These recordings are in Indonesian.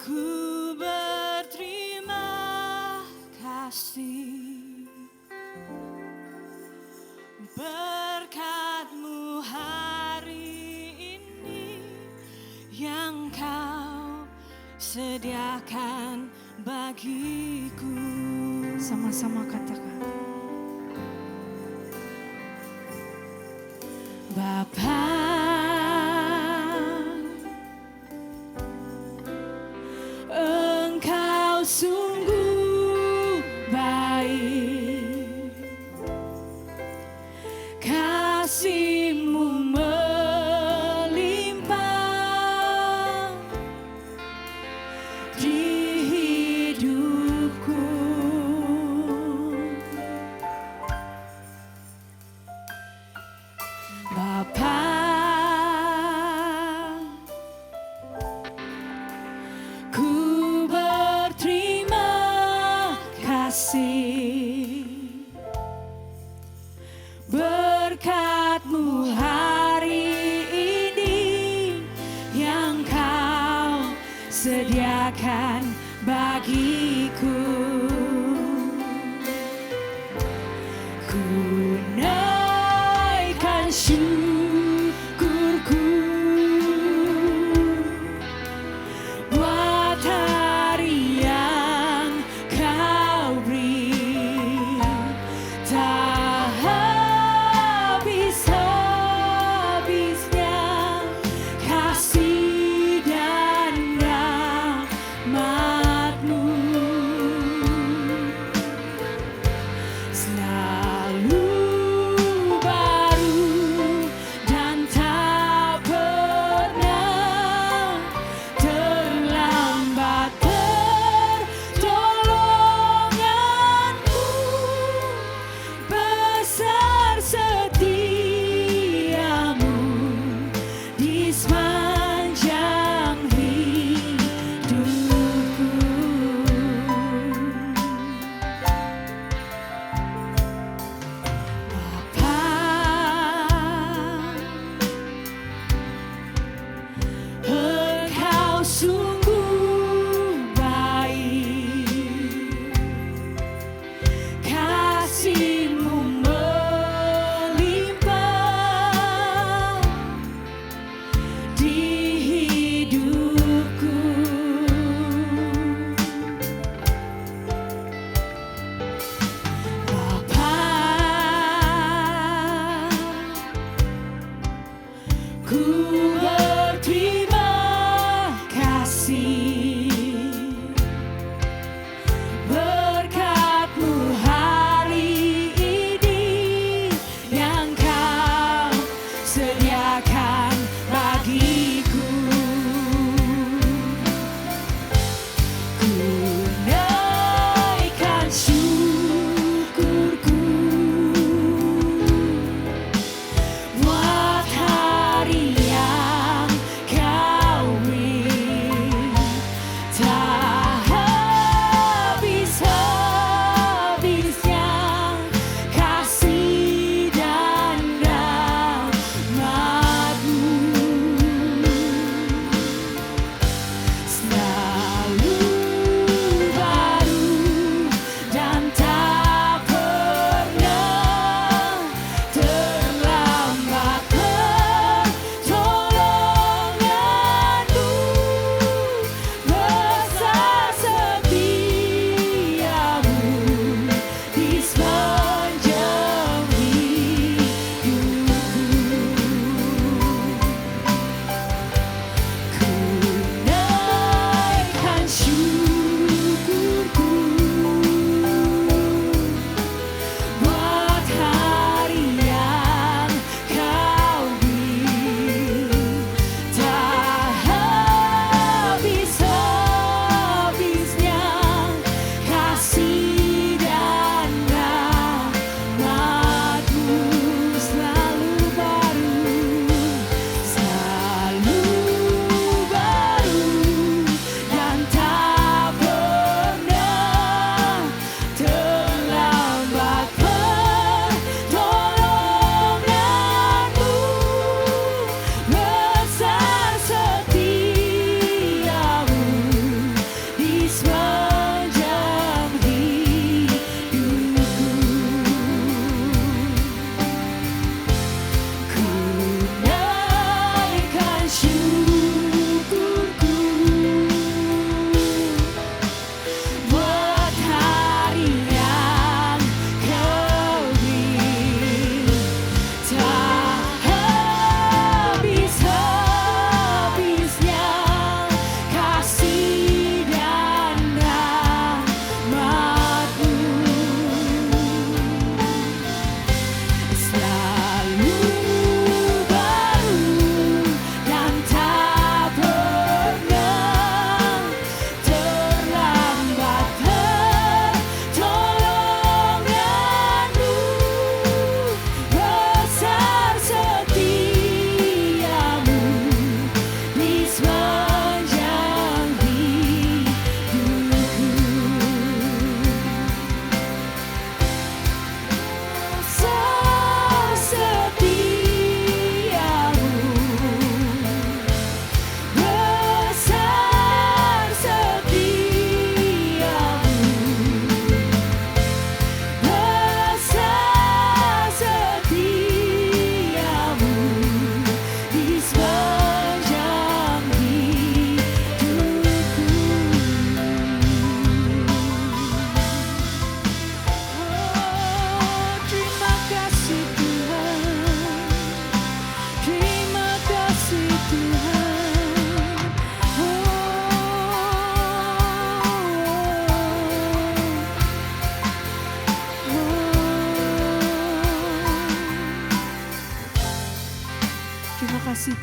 Ku berterima kasih berkat-Mu hari ini yang Kau sediakan bagiku. Sama-sama katakan. Bapa, Engkau sungguh baik, kasih-Mu melimpah di hidupku. Bapa, ku berterima kasih berkat-Mu hari ini yang Kau sediakan bagiku. Ku naikkan syukurku buat hari yang Kau beri, tak habis-habisnya kasih dan rahmat-Mu.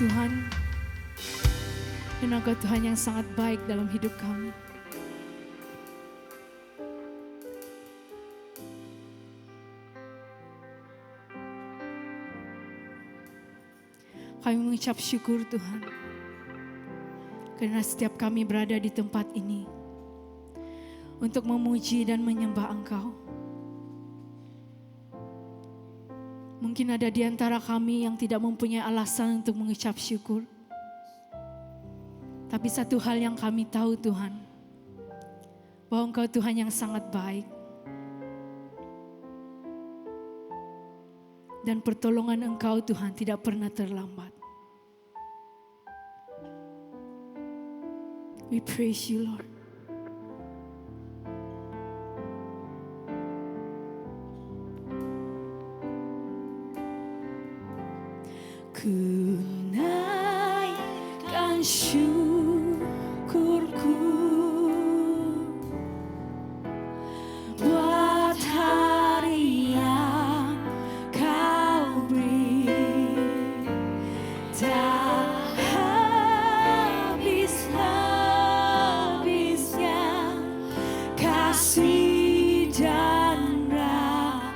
Tuhan, dan Engkau Tuhan yang sangat baik dalam hidup kami. Kami mengucap syukur Tuhan, karena setiap kami berada di tempat ini untuk memuji dan menyembah Engkau. Mungkin ada di antara kami yang tidak mempunyai alasan untuk mengucap syukur. Tapi satu hal yang kami tahu Tuhan, bahwa Engkau Tuhan yang sangat baik. Dan pertolongan Engkau Tuhan tidak pernah terlambat. We praise you Lord. Ku naikkan syukurku buat hari yang Kau beri, tak habis-habisnya kasih dan rahmat-Mu.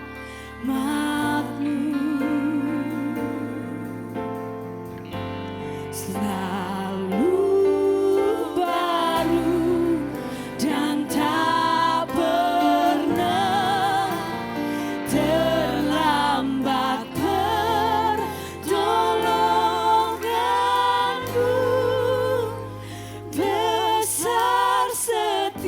Selalu baru dan tak pernah terlambat pertolongan-Mu. Besar setiamu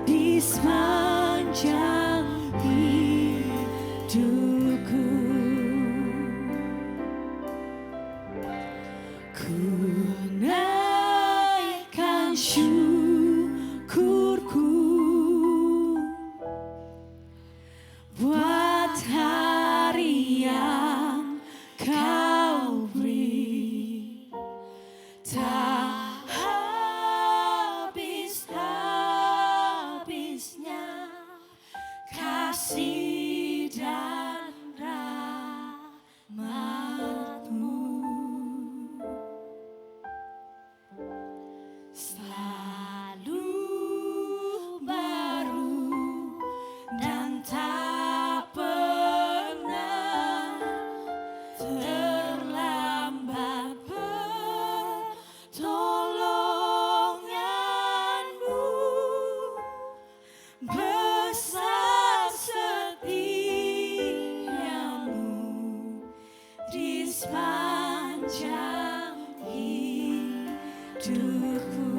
di sepanjang hidupku. Ku naikkan syukurku buat hari yang Kau beri, tak habis-habisnya kasih dan rahmat-Mu. Selalu baru dan tak pernah terlambat pertolongan-Mu. Besar setiamu di sepanjang hidupku.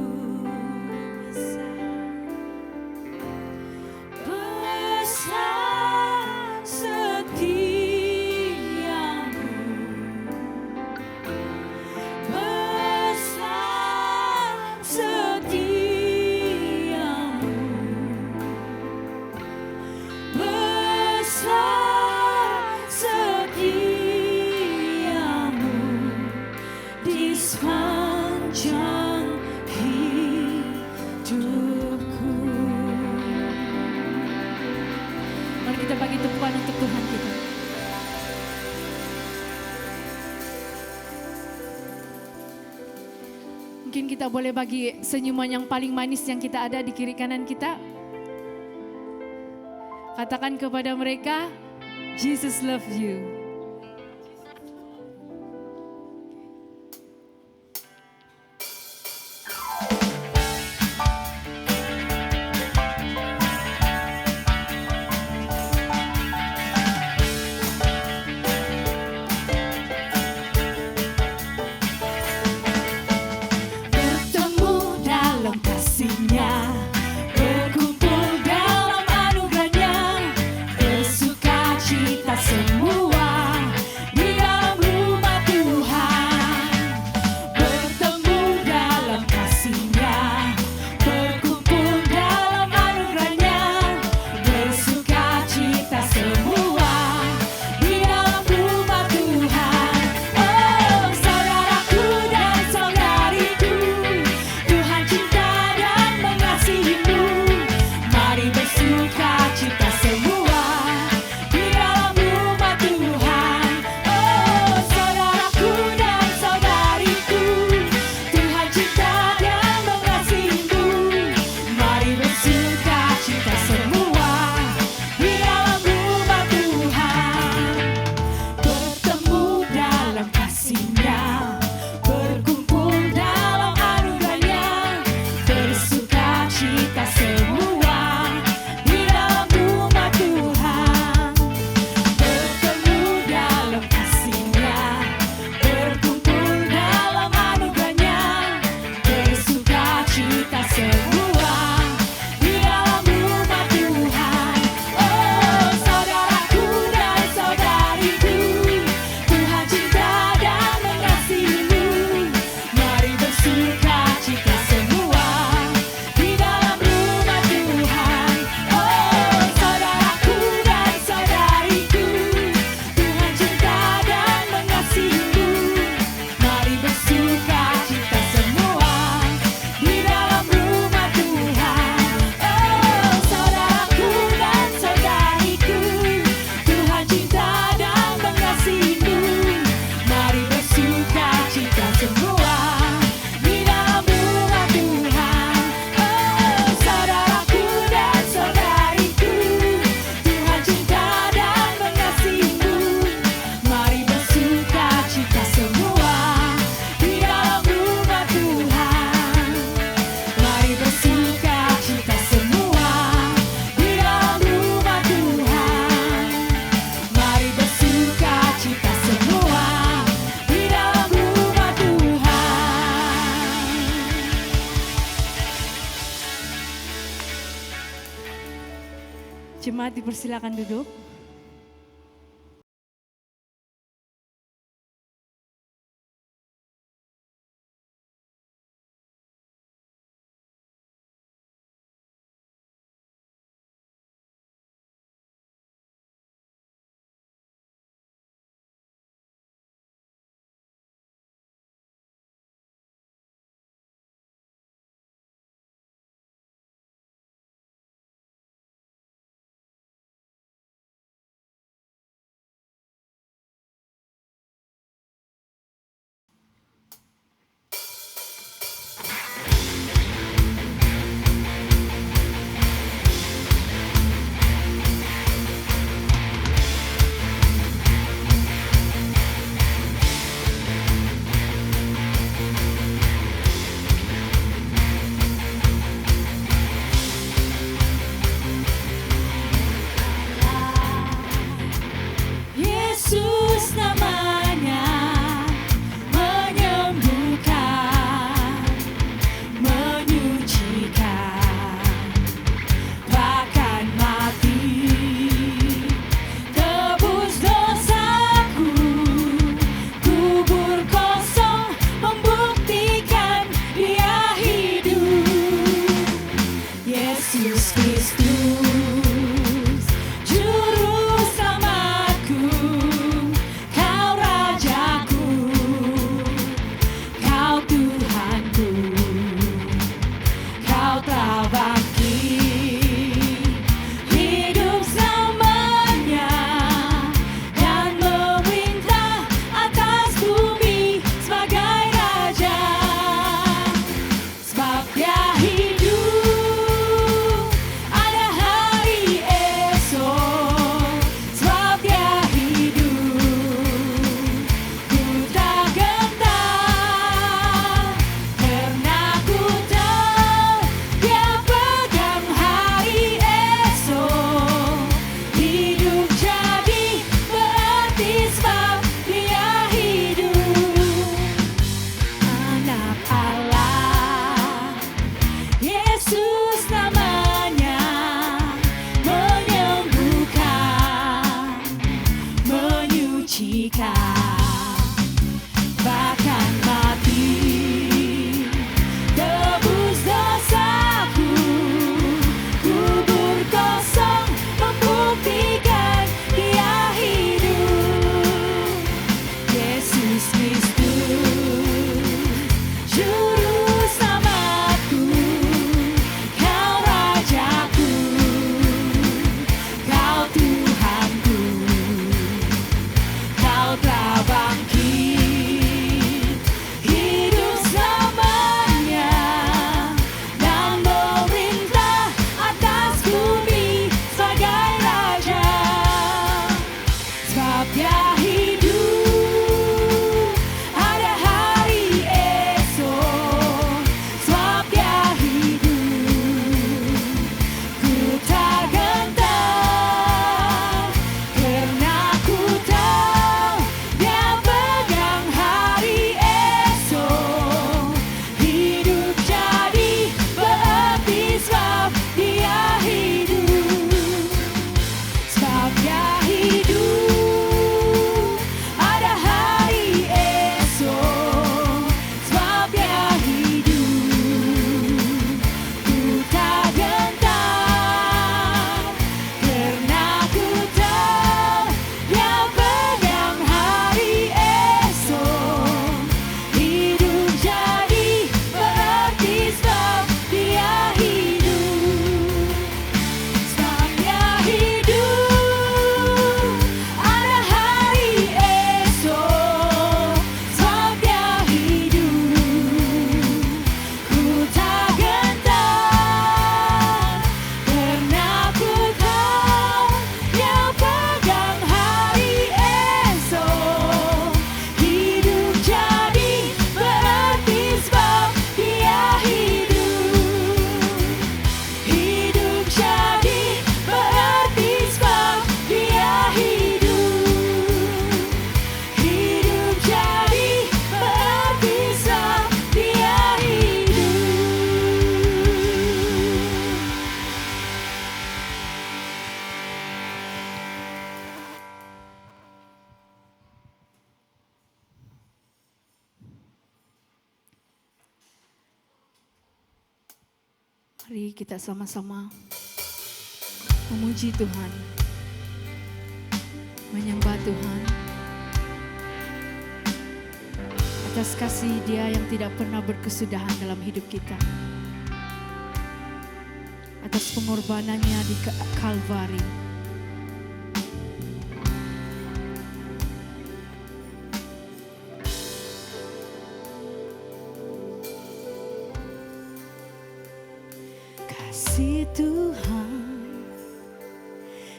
Besar setiamu, besar setiamu, besar setiamu di sepanjang hidupku. Mari kita bagi tepukan untuk Tuhan kita. Mungkin kita boleh bagi senyuman yang paling manis yang kita ada di kiri kanan kita. Katakan kepada mereka, Jesus love you. Bertemu dalam kasih-Nya, berkumpul dalam anugerah-Nya, bersuka cita semua Jemaat dipersilakan duduk. Mari kita sama-sama memuji Tuhan, menyembah Tuhan atas kasih Dia yang tidak pernah berkesudahan dalam hidup kita, atas pengorbanannya di Kalvari. Kasih Tuhan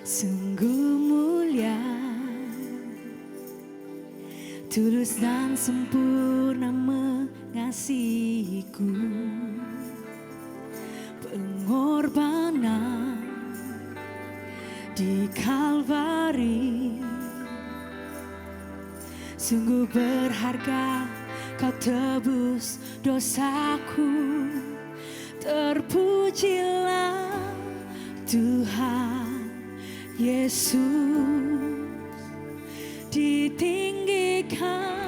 sungguh mulia, tulus dan sempurna mengasihiku. Pengorbanan di Kalvari sungguh berharga, Kau tebus dosaku. Terpujilah Tuhan Yesus, ditinggikan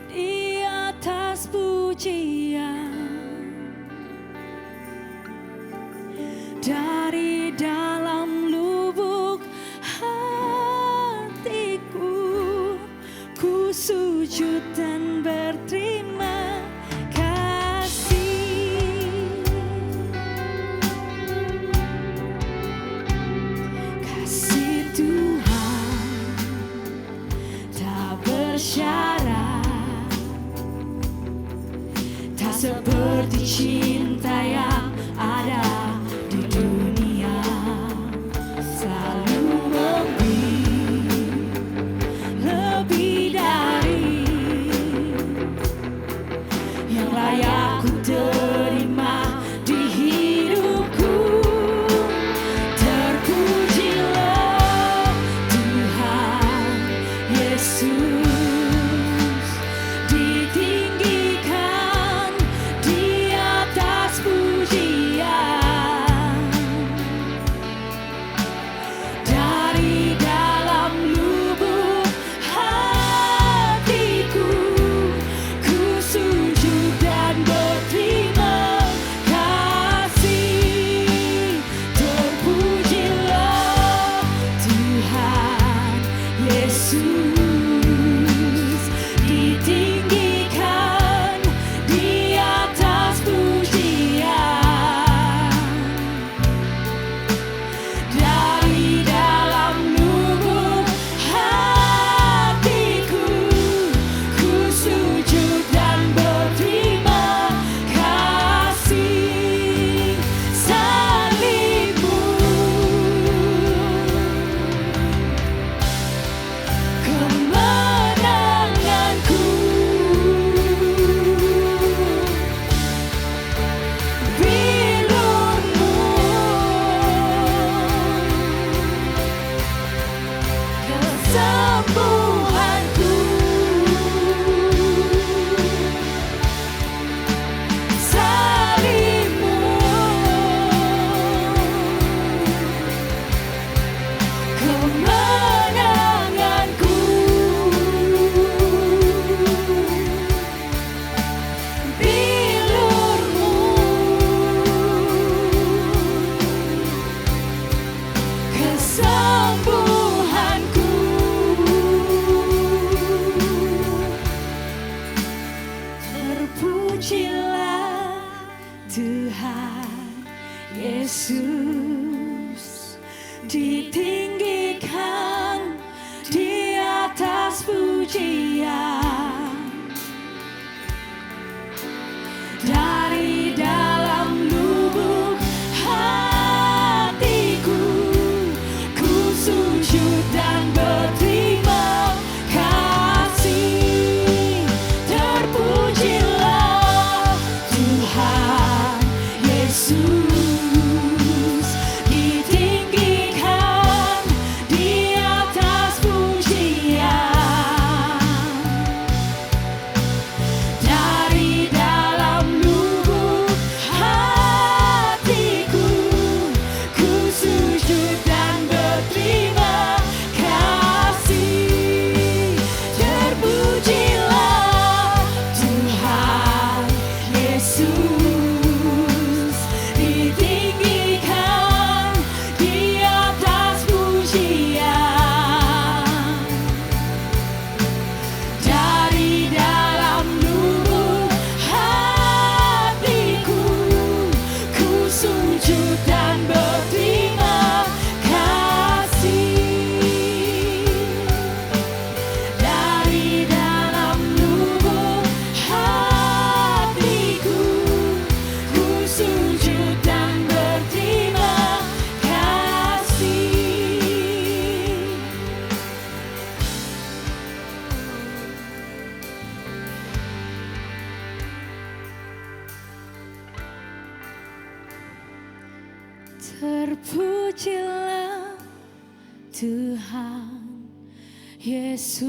di atas pujian. Dari dalam lubuk hatiku, ku sujud dan berterima kasih. Kasih Tuhan tak bersyarat, tak seperti cinta yang ada di dunia. Selalu memberi lebih dari yang layak ku terima di hidupku. Terpujilah Tuhan Yesus, ditinggikan di atas pujian. Dari dalam lubuk hatiku, ku sujud dan berterima kasih. Terpujilah Tuhan Yesus, ditinggikan di atas pujian. Dari dalam lubuk hatiku, ku sujud dan berterima kasih. Salibmu kemenanganku, bilurmu kesembuhanku. Salibmu kemenanganku, bilurmu kesembuhanku. Terpujilah Tuhan Yesus, ditinggikan di atas pujian. Dari dalam lubuk hatiku, ku sujud dan berterima kasih. Terpujilah Tuhan Yesus, ditinggikan di atas pujian. Dari dalam lubuk hatiku, ku sujud dan berterima kasih. Terpujilah Tuhan Yesus, Terpujilah Tuhan Yesus,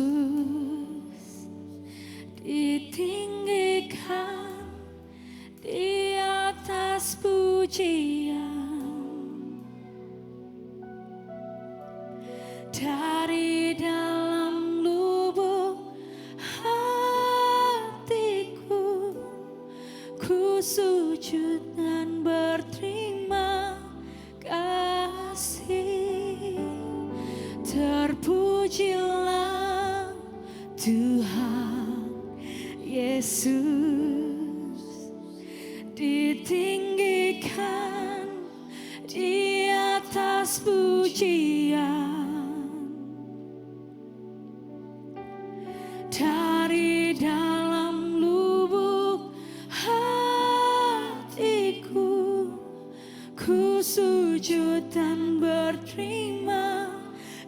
ditinggikan di atas pujian. Dari dalam lubuk hatiku, ku sujud dan berterima kasih. Terpujilah Tuhan Yesus, ditinggikan di atas pujian. Dari dalam lubuk hatiku, ku sujud dan berterima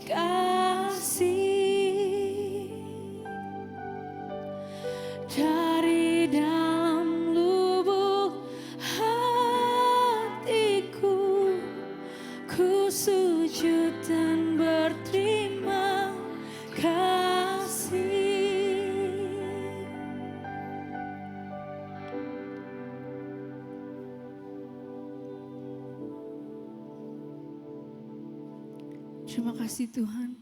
kasih. Dari dalam lubuk hatiku, ku sujud dan berterima kasih. Terima kasih Tuhan.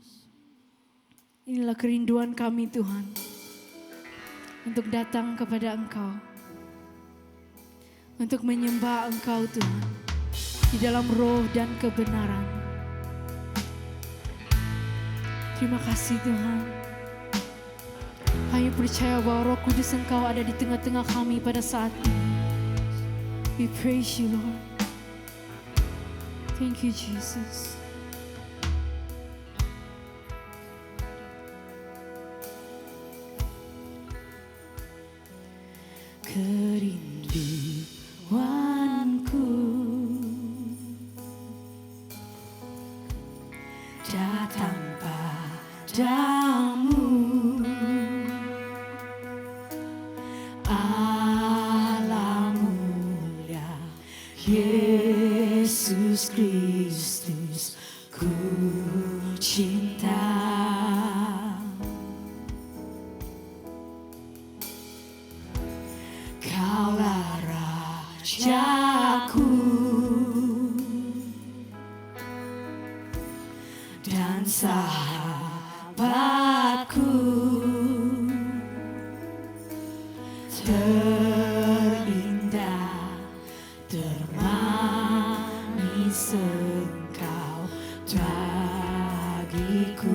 Inilah kerinduan kami Tuhan, untuk datang kepada Engkau, untuk menyembah Engkau Tuhan, di dalam roh dan kebenaran. Terima kasih Tuhan. Kami percaya bahwa Roh Kudus Engkau ada di tengah-tengah kami pada saat ini. We praise you Lord. Thank you Jesus. Kerinduanku datang padamu, Allah mulia Yesus Kristus, ku cinta. Kaulah Rajaku dan sahabatku, terindah, termanis Engkau bagiku.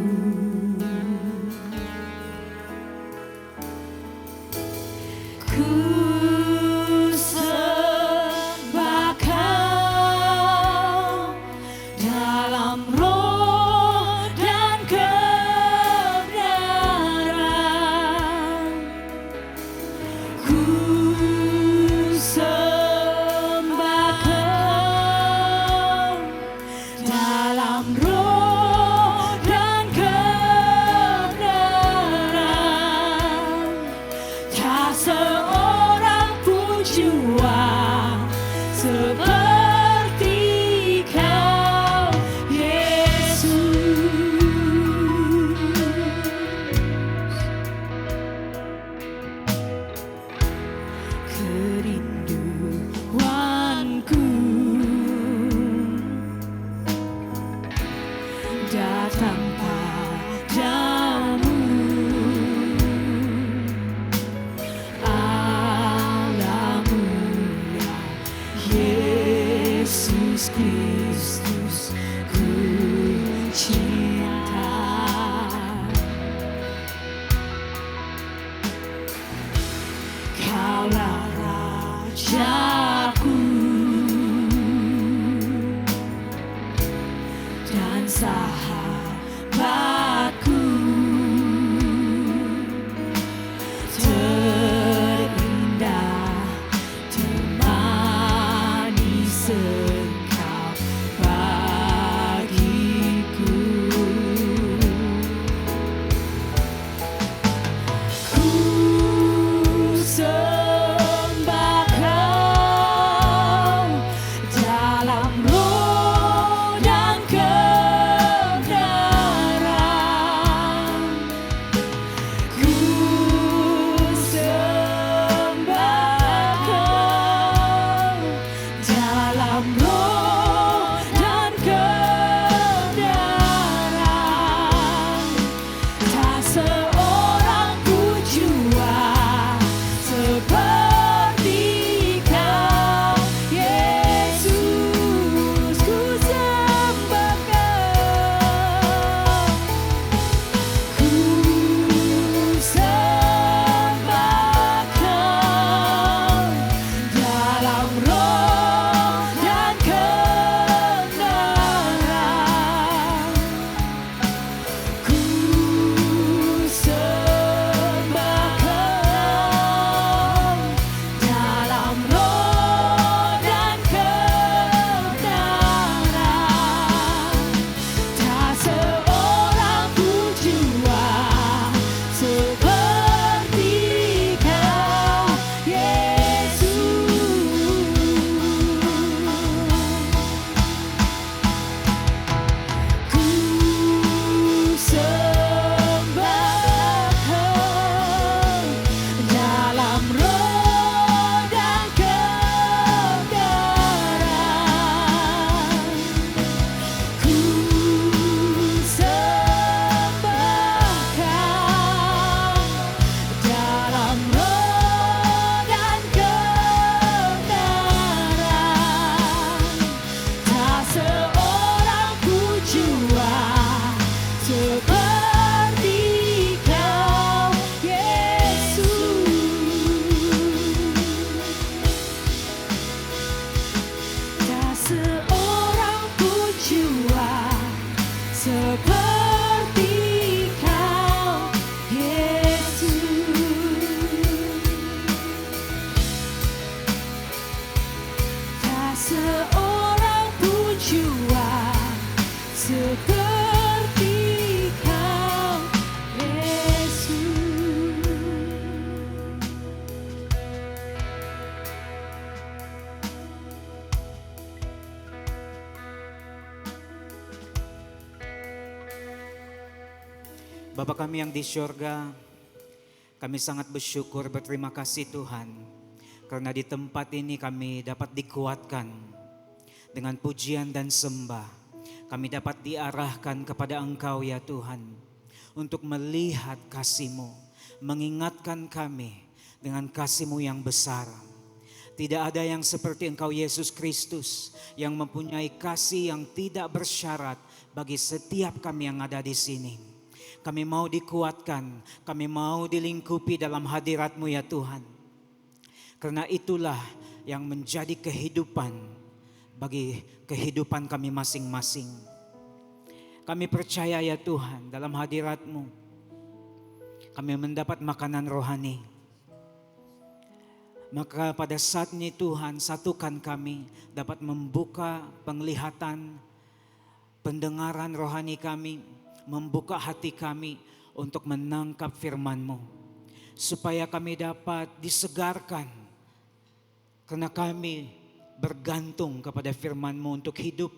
seorang pun jua seperti Kau, Yesus. Bapa kami yang di syurga, kami sangat bersyukur, berterima kasih Tuhan, karena di tempat ini kami dapat dikuatkan dengan pujian dan sembah. Kami dapat diarahkan kepada Engkau ya Tuhan, untuk melihat kasih-Mu, mengingatkan kami dengan kasih-Mu yang besar. Tidak ada yang seperti Engkau Yesus Kristus, yang mempunyai kasih yang tidak bersyarat bagi setiap kami yang ada di sini. Kami mau dikuatkan, kami mau dilingkupi dalam hadirat-Mu ya Tuhan. Karena itulah yang menjadi kehidupan bagi kehidupan kami masing-masing. Kami percaya ya Tuhan, dalam hadirat-Mu kami mendapat makanan rohani. Maka pada saat ini Tuhan, satukan kami dapat membuka penglihatan, pendengaran rohani kami, membuka hati kami untuk menangkap firman-Mu, supaya kami dapat disegarkan, karena kami bergantung kepada firman-Mu untuk hidup.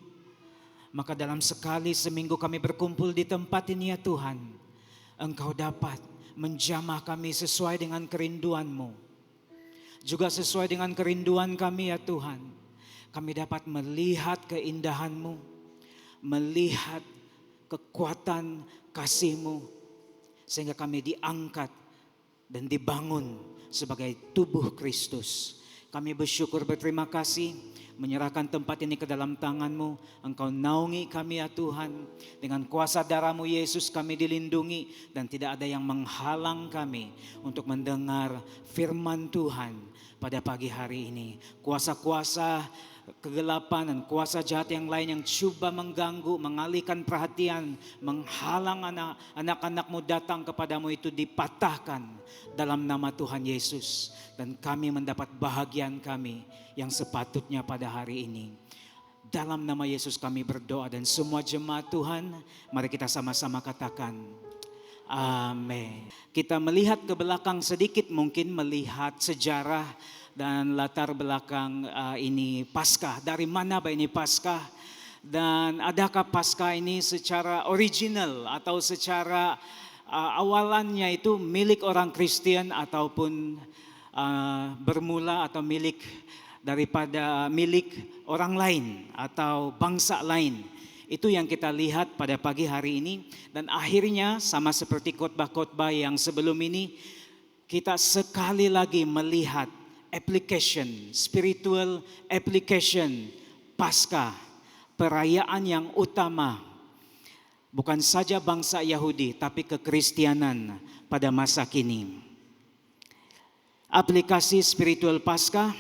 Maka dalam sekali seminggu kami berkumpul di tempat ini ya Tuhan, Engkau dapat menjamah kami sesuai dengan kerinduan-Mu, juga sesuai dengan kerinduan kami ya Tuhan. Kami dapat melihat keindahan-Mu, melihat kekuatan kasih-Mu, sehingga kami diangkat dan dibangun sebagai tubuh Kristus. Kami bersyukur, berterima kasih, menyerahkan tempat ini ke dalam tangan-Mu. Engkau naungi kami ya Tuhan, dengan kuasa darah-Mu Yesus kami dilindungi, dan tidak ada yang menghalang kami untuk mendengar firman Tuhan pada pagi hari ini. Kuasa-kuasa kegelapan dan kuasa jahat yang lain yang coba mengganggu, mengalihkan perhatian, menghalang anak-anak-Mu datang kepadamu itu dipatahkan dalam nama Tuhan Yesus. Dan kami mendapat bahagian kami yang sepatutnya pada hari ini. Dalam nama Yesus kami berdoa, dan semua jemaat Tuhan, mari kita sama-sama katakan amin. Kita melihat ke belakang sedikit, mungkin melihat sejarah dan latar belakang ini Paskah. Dari mana ini Paskah? Dan adakah Paskah ini secara original atau secara awalannya itu milik orang Kristen, ataupun bermula atau milik orang lain atau bangsa lain? Itu yang kita lihat pada pagi hari ini. Dan akhirnya sama seperti khotbah-khotbah yang sebelum ini, kita sekali lagi melihat application, spiritual application Paskah, perayaan yang utama bukan saja bangsa Yahudi tapi kekristianan pada masa kini. Aplikasi spiritual Paskah,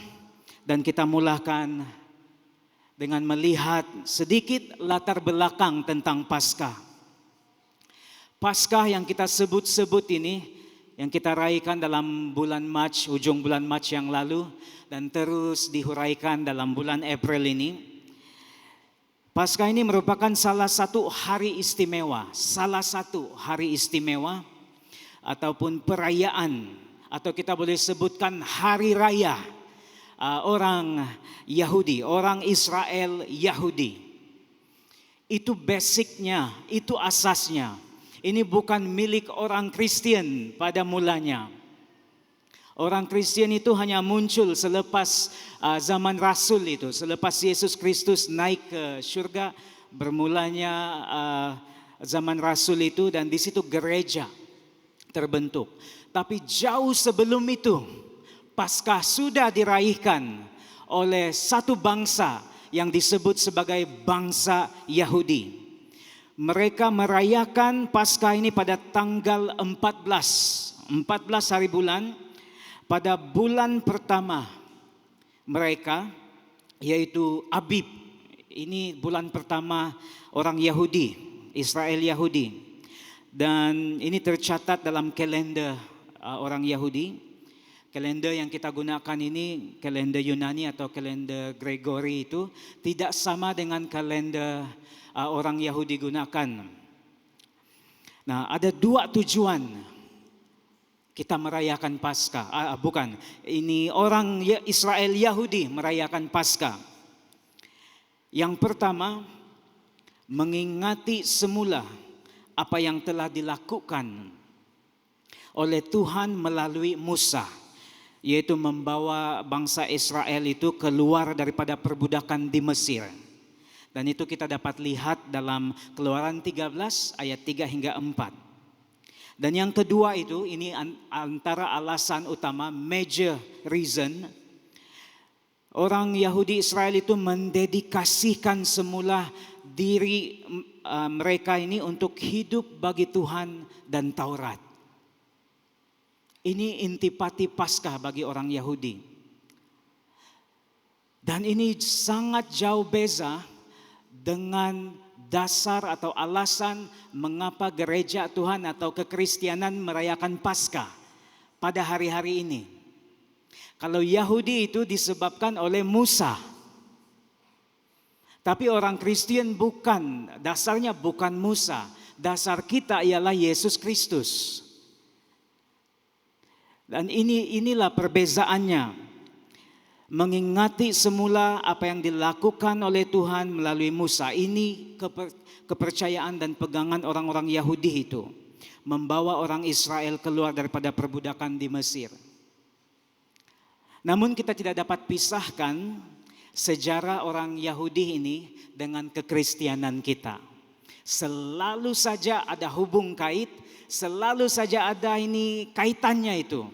dan kita mulakan dengan melihat sedikit latar belakang tentang Paskah. Paskah yang kita sebut-sebut ini, yang kita raikan dalam bulan Mac, ujung bulan Mac yang lalu, dan terus dihuraikan dalam bulan April ini. Paskah ini merupakan salah satu hari istimewa, ataupun perayaan, atau kita boleh sebutkan hari raya orang Yahudi, orang Israel Yahudi. Itu basicnya, itu asasnya. Ini bukan milik orang Kristen pada mulanya. Orang Kristen itu hanya muncul selepas zaman Rasul itu, selepas Yesus Kristus naik ke surga, bermulanya zaman Rasul itu, dan di situ gereja terbentuk. Tapi jauh sebelum itu, Paskah sudah diraihkan oleh satu bangsa yang disebut sebagai bangsa Yahudi. Mereka merayakan Paskah ini pada tanggal 14 hari bulan, pada bulan pertama mereka, yaitu Abib. Ini bulan pertama orang Yahudi, Israel Yahudi. Dan ini tercatat dalam kalender orang Yahudi. Kalender yang kita gunakan ini, kalender Yunani atau kalender Gregory itu tidak sama dengan kalender orang Yahudi gunakan. Nah, ada dua tujuan kita merayakan Paskah. Bukan, ini orang Israel Yahudi merayakan Paskah. Yang pertama, mengingati semula apa yang telah dilakukan oleh Tuhan melalui Musa, yaitu membawa bangsa Israel itu keluar daripada perbudakan di Mesir. Dan itu kita dapat lihat dalam Keluaran 13 ayat 3 hingga 4. Dan yang kedua itu, ini antara alasan utama, major reason, orang Yahudi Israel itu mendedikasikan semula diri mereka ini untuk hidup bagi Tuhan dan Taurat. Ini intipati Paskah bagi orang Yahudi. Dan ini sangat jauh beza dengan dasar atau alasan mengapa gereja Tuhan atau kekristianan merayakan Paskah pada hari-hari ini. Kalau Yahudi itu disebabkan oleh Musa. Tapi orang Kristen bukan, dasarnya bukan Musa. Dasar kita ialah Yesus Kristus. Dan inilah perbezaannya. Mengingati semula apa yang dilakukan oleh Tuhan melalui Musa. Ini kepercayaan dan pegangan orang-orang Yahudi itu. Membawa orang Israel keluar daripada perbudakan di Mesir. Namun kita tidak dapat pisahkan sejarah orang Yahudi ini dengan kekristianan kita. Selalu saja ada hubung kait, selalu saja ada ini kaitannya itu.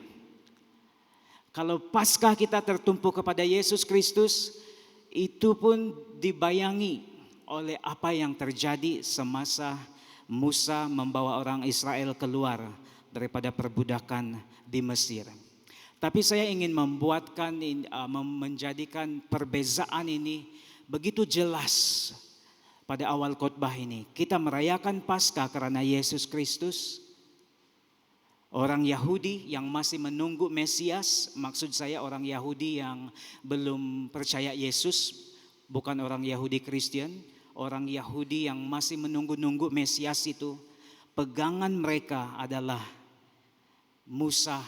Kalau Paskah kita tertumpu kepada Yesus Kristus, itu pun dibayangi oleh apa yang terjadi semasa Musa membawa orang Israel keluar daripada perbudakan di Mesir. Tapi saya ingin menjadikan perbezaan ini begitu jelas pada awal khotbah ini. Kita merayakan Paskah karena Yesus Kristus. Orang Yahudi yang masih menunggu Mesias, maksud saya orang Yahudi yang belum percaya Yesus, bukan orang Yahudi Kristen. Orang Yahudi yang masih menunggu-nunggu Mesias itu, pegangan mereka adalah Musa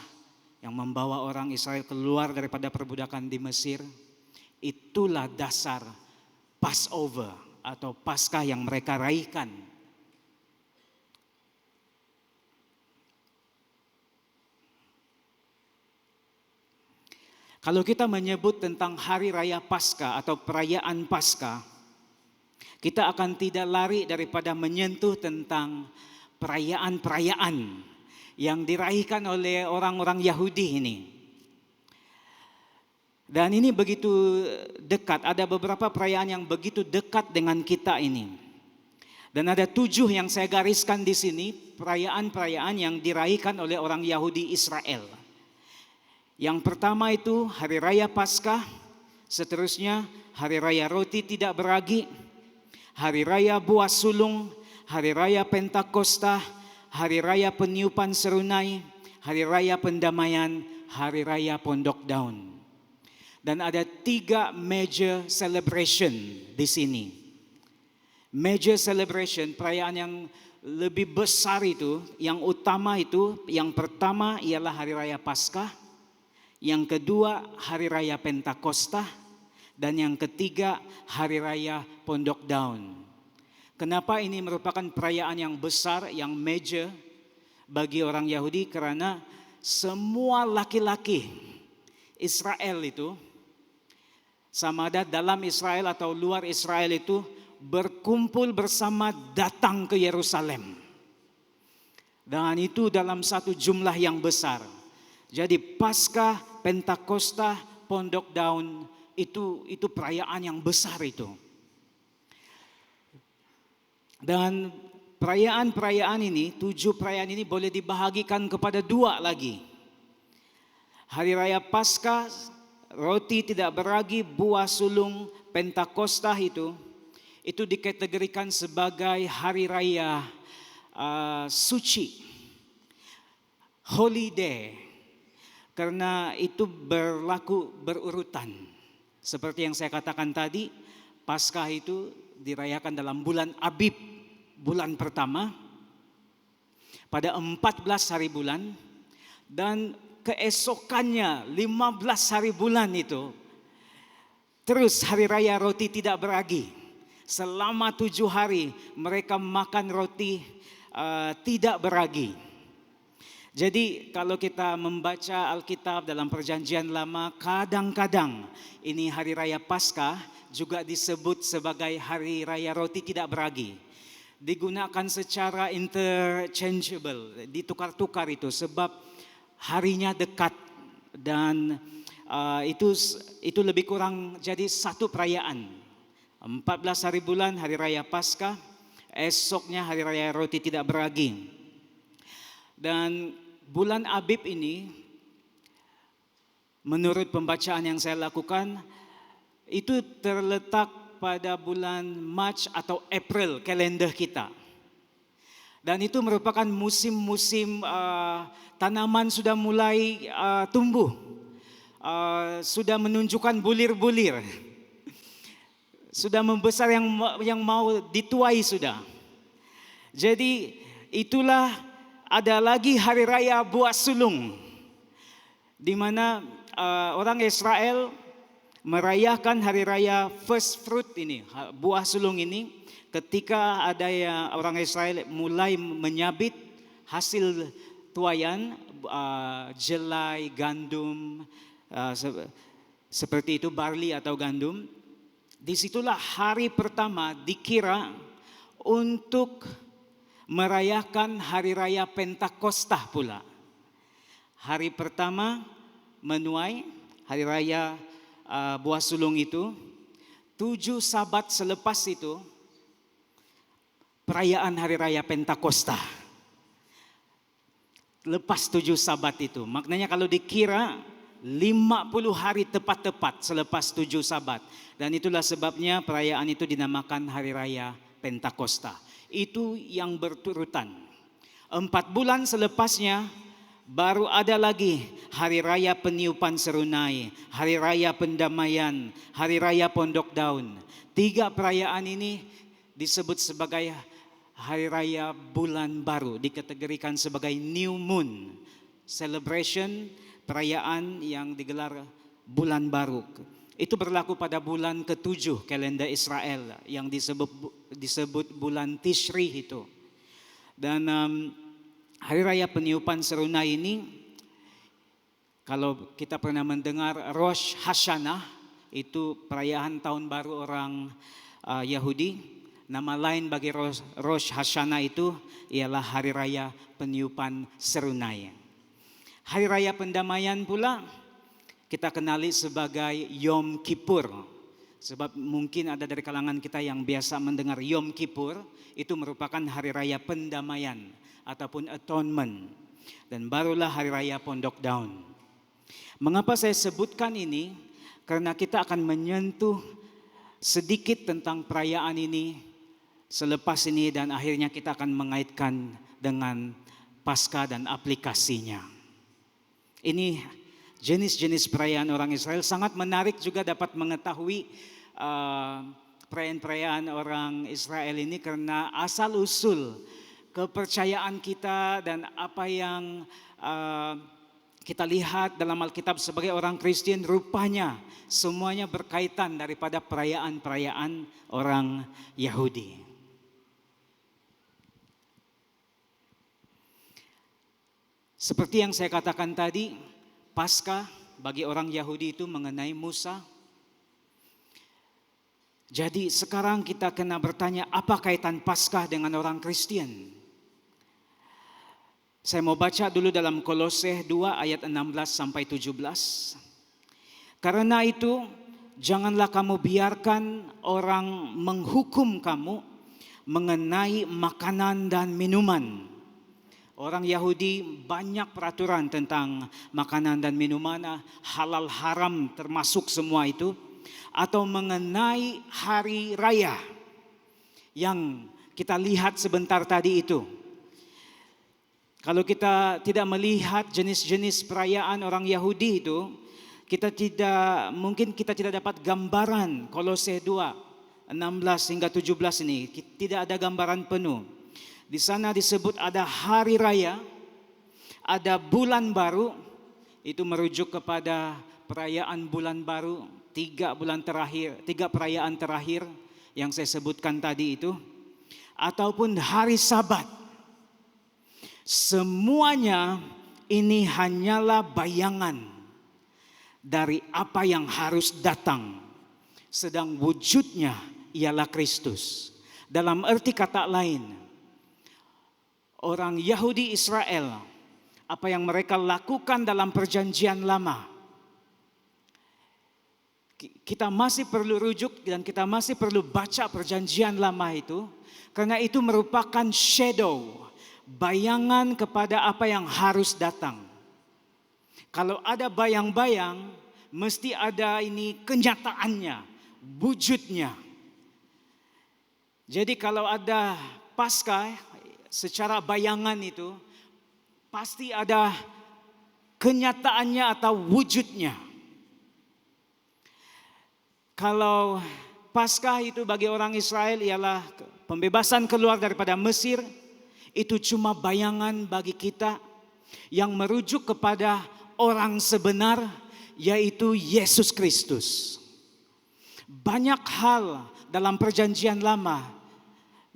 yang membawa orang Israel keluar daripada perbudakan di Mesir. Itulah dasar Passover atau Paskah yang mereka raihkan. Kalau kita menyebut tentang hari raya Paskah atau perayaan Paskah, kita akan tidak lari daripada menyentuh tentang perayaan-perayaan yang diraihkan oleh orang-orang Yahudi ini. Dan ini begitu dekat, ada beberapa perayaan yang begitu dekat dengan kita ini. Dan ada 7 yang saya gariskan di sini, perayaan-perayaan yang diraihkan oleh orang Yahudi Israel. Yang pertama itu Hari Raya Paskah, seterusnya Hari Raya Roti Tidak Beragi, Hari Raya Buah Sulung, Hari Raya Pentakosta, Hari Raya Peniupan Serunai, Hari Raya Pendamaian, Hari Raya Pondok Daun. Dan ada 3 major celebration di sini. Major celebration, perayaan yang lebih besar itu, yang utama itu, yang pertama ialah Hari Raya Paskah, yang kedua Hari Raya Pentakosta, dan yang ketiga Hari Raya Pondok Daun. Kenapa ini merupakan perayaan yang besar, yang major bagi orang Yahudi? Karena semua laki-laki Israel itu, sama ada dalam Israel atau luar Israel itu, berkumpul bersama datang ke Yerusalem. Dan itu dalam satu jumlah yang besar. Jadi Paskah, Pentakosta, Pondok Daun itu perayaan yang besar itu. Dan perayaan-perayaan ini, 7 perayaan ini boleh dibahagikan kepada 2 lagi. Hari Raya Paskah, Roti Tidak Beragi, Buah Sulung, Pentakosta itu dikategorikan sebagai hari raya suci, holy day. karena itu berlaku berurutan. Seperti yang saya katakan tadi, Paskah itu dirayakan dalam bulan Abib, bulan pertama, pada 14 hari bulan, dan keesokannya 15 hari bulan itu, terus hari raya roti tidak beragi. Selama 7 hari mereka makan roti tidak beragi. Jadi kalau kita membaca Alkitab dalam Perjanjian Lama, kadang-kadang ini hari raya Paskah juga disebut sebagai hari raya roti tidak beragi. Digunakan secara interchangeable, ditukar-tukar itu sebab harinya dekat dan itu lebih kurang jadi satu perayaan. 14 hari bulan hari raya Paskah, esoknya hari raya roti tidak beragi. Dan bulan Abib ini, menurut pembacaan yang saya lakukan, itu terletak pada bulan Mac atau April kalender kita. Dan itu merupakan musim-musim tanaman sudah mulai tumbuh, sudah menunjukkan bulir-bulir, sudah membesar yang mau dituai sudah. Jadi itulah ada lagi hari raya buah sulung, di mana orang Israel merayakan hari raya first fruit ini, buah sulung ini, ketika ada orang Israel mulai menyabit hasil tuayan, jelai, gandum, seperti itu, barley atau gandum. Disitulah hari pertama dikira untuk merayakan hari raya Pentakosta pula. Hari pertama menuai hari raya buah sulung itu, 7 Sabat selepas itu perayaan hari raya Pentakosta. Lepas 7 Sabat itu, maknanya kalau dikira 50 hari tepat-tepat selepas 7 Sabat. Dan itulah sebabnya perayaan itu dinamakan hari raya Pentakosta. Itu yang berturutan. 4 bulan selepasnya baru ada lagi hari raya peniupan serunai, hari raya pendamaian, hari raya pondok daun. 3 perayaan ini disebut sebagai hari raya bulan baru, dikategorikan sebagai new moon celebration, perayaan yang digelar bulan baru. Itu berlaku pada bulan ke-7 kalender Israel yang disebut bulan Tishri itu. Dan hari raya peniupan serunai ini, kalau kita pernah mendengar Rosh Hashanah, itu perayaan tahun baru orang Yahudi. Nama lain bagi Rosh Hashanah itu ialah hari raya peniupan serunai. Hari raya pendamaian pula kita kenali sebagai Yom Kippur. Sebab mungkin ada dari kalangan kita yang biasa mendengar Yom Kippur, itu merupakan hari raya pendamaian ataupun atonement. Dan barulah hari raya pondok daun. Mengapa saya sebutkan ini? Karena kita akan menyentuh sedikit tentang perayaan ini selepas ini, dan akhirnya kita akan mengaitkan dengan Paskah dan aplikasinya. Ini jenis-jenis perayaan orang Israel, sangat menarik juga dapat mengetahui perayaan-perayaan orang Israel ini, karena asal-usul kepercayaan kita dan apa yang kita lihat dalam Alkitab sebagai orang Kristen, rupanya semuanya berkaitan daripada perayaan-perayaan orang Yahudi. Seperti yang saya katakan tadi, Paskah bagi orang Yahudi itu mengenai Musa. Jadi sekarang kita kena bertanya, apa kaitan Paskah dengan orang Kristen? Saya mau baca dulu dalam Kolose 2 ayat 16 sampai 17. Karena itu, janganlah kamu biarkan orang menghukum kamu mengenai makanan dan minuman. Orang Yahudi banyak peraturan tentang makanan dan minuman, halal haram termasuk semua itu. Atau mengenai hari raya yang kita lihat sebentar tadi itu. Kalau kita tidak melihat jenis-jenis perayaan orang Yahudi itu, mungkin kita tidak dapat gambaran. Kolose 2, 16 hingga 17 ini, tidak ada gambaran penuh. Di sana disebut ada hari raya, ada bulan baru, itu merujuk kepada perayaan bulan baru, 3 perayaan terakhir yang saya sebutkan tadi itu, ataupun hari Sabat. Semuanya ini hanyalah bayangan dari apa yang harus datang, sedang wujudnya ialah Kristus. Dalam arti kata lain, orang Yahudi Israel, apa yang mereka lakukan dalam perjanjian lama, kita masih perlu rujuk dan kita masih perlu baca perjanjian lama itu, karena itu merupakan shadow, bayangan kepada apa yang harus datang. Kalau ada bayang-bayang, mesti ada ini kenyataannya, wujudnya. Jadi kalau ada Paskah secara bayangan itu, pasti ada kenyataannya atau wujudnya. Kalau Paskah itu bagi orang Israel ialah pembebasan keluar daripada Mesir, itu cuma bayangan bagi kita yang merujuk kepada orang sebenar, yaitu Yesus Kristus. Banyak hal dalam perjanjian lama,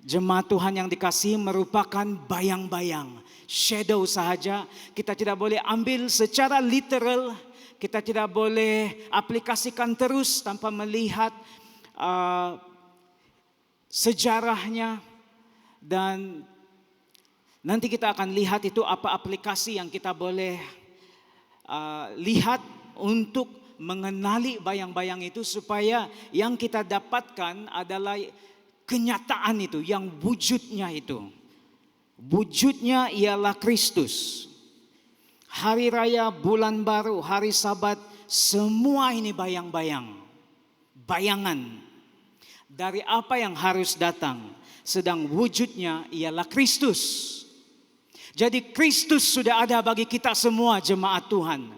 jemaat Tuhan yang dikasihi, merupakan bayang-bayang, shadow sahaja. Kita tidak boleh ambil secara literal. Kita tidak boleh aplikasikan terus tanpa melihat sejarahnya. Dan nanti kita akan lihat itu apa aplikasi yang kita boleh lihat untuk mengenali bayang-bayang itu, supaya yang kita dapatkan adalah kenyataan itu, yang wujudnya itu. Wujudnya ialah Kristus. Hari raya, bulan baru, hari Sabat, semua ini bayang-bayang, bayangan dari apa yang harus datang, sedang wujudnya ialah Kristus. Jadi Kristus sudah ada bagi kita semua, jemaat Tuhan.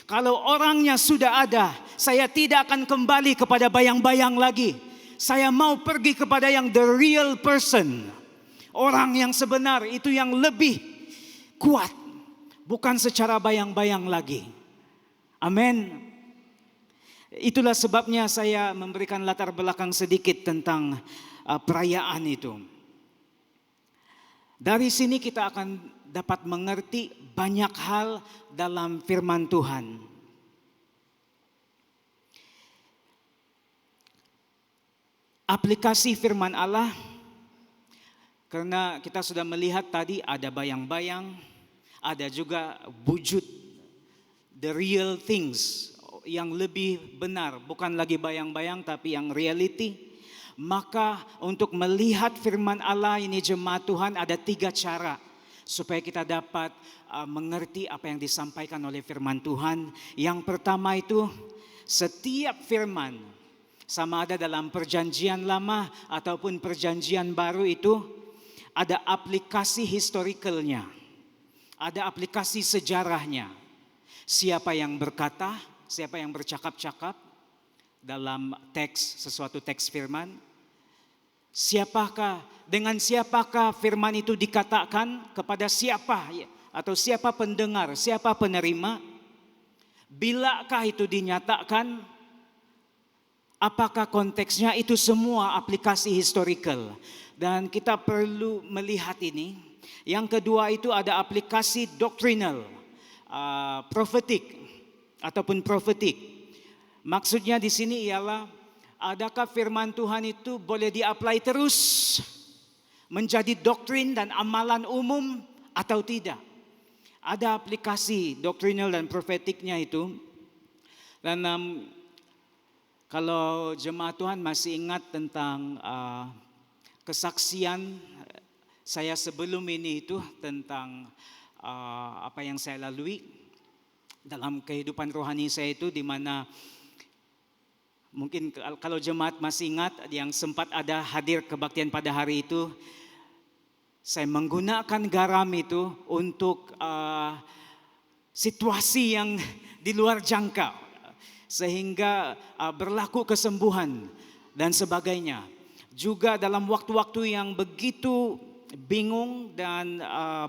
Kalau orangnya sudah ada, saya tidak akan kembali kepada bayang-bayang lagi. Saya mau pergi kepada yang the real person, orang yang sebenar, itu yang lebih kuat. Bukan secara bayang-bayang lagi. Amin. Itulah sebabnya saya memberikan latar belakang sedikit tentang perayaan itu. Dari sini kita akan dapat mengerti banyak hal dalam firman Tuhan. Aplikasi firman Allah, karena kita sudah melihat tadi ada bayang-bayang, ada juga wujud, the real things, yang lebih benar, bukan lagi bayang-bayang tapi yang reality. Maka untuk melihat firman Allah ini, jemaat Tuhan, ada 3 cara supaya kita dapat mengerti apa yang disampaikan oleh firman Tuhan. Yang pertama itu, setiap firman, sama ada dalam perjanjian lama ataupun perjanjian baru, itu ada aplikasi historicalnya. Ada aplikasi sejarahnya. Siapa yang berkata, siapa yang bercakap-cakap dalam sesuatu teks firman. Dengan siapakah firman itu dikatakan, kepada siapa, atau siapa pendengar, siapa penerima. Bilakah itu dinyatakan, apakah konteksnya, itu semua aplikasi historical. Dan kita perlu melihat ini. Yang kedua itu ada aplikasi doctrinal, prophetic ataupun prophetic. Maksudnya di sini ialah, adakah firman Tuhan itu boleh di-apply terus menjadi doktrin dan amalan umum atau tidak? Ada aplikasi doctrinal dan propheticnya itu. Dan kalau jemaat Tuhan masih ingat tentang kesaksian saya sebelum ini itu, tentang apa yang saya lalui dalam kehidupan rohani saya itu, di mana mungkin kalau jemaat masih ingat yang sempat ada hadir kebaktian pada hari itu, Saya menggunakan garam itu untuk situasi yang di luar jangka, sehingga berlaku kesembuhan dan sebagainya. Juga dalam waktu-waktu yang begitu bingung dan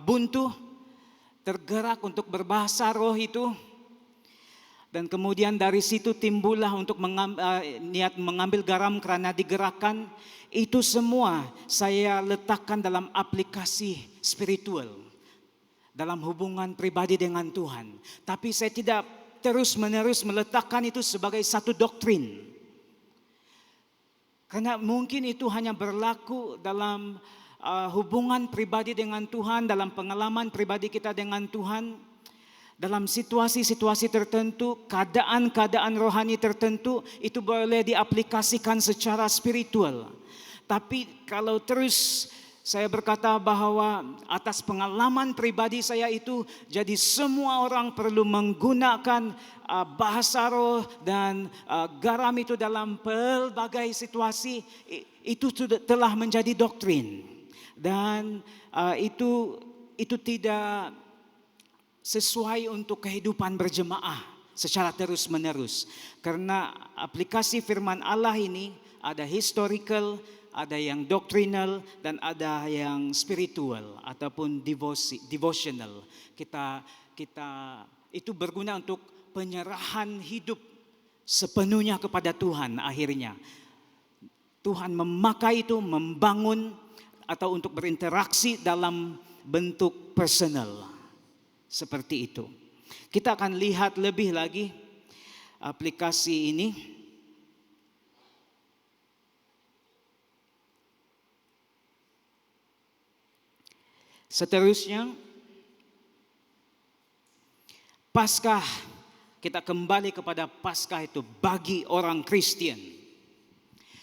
buntu, tergerak untuk berbahasa roh itu. Dan kemudian dari situ timbullah untuk niat mengambil garam karena digerakkan. Itu semua saya letakkan dalam aplikasi spiritual, dalam hubungan pribadi dengan Tuhan. Tapi saya tidak terus-menerus meletakkan itu sebagai satu doktrin. Karena mungkin itu hanya berlaku dalam hubungan pribadi dengan Tuhan, dalam pengalaman pribadi kita dengan Tuhan. Dalam situasi-situasi tertentu, keadaan-keadaan rohani tertentu, itu boleh diaplikasikan secara spiritual. Tapi kalau terus saya berkata bahwa atas pengalaman pribadi saya itu, jadi semua orang perlu menggunakan bahasa roh dan garam itu dalam pelbagai situasi, itu telah menjadi doktrin. Dan itu tidak sesuai untuk kehidupan berjemaah secara terus-menerus. Karena aplikasi firman Allah ini ada historical, ada yang doctrinal, dan ada yang spiritual ataupun devotional. Kita itu berguna untuk penyerahan hidup sepenuhnya kepada Tuhan akhirnya. Tuhan memakai itu membangun atau untuk berinteraksi dalam bentuk personal. Seperti itu. Kita akan lihat lebih lagi aplikasi ini. Seterusnya, Paskah, kita kembali kepada Paskah itu bagi orang Kristen.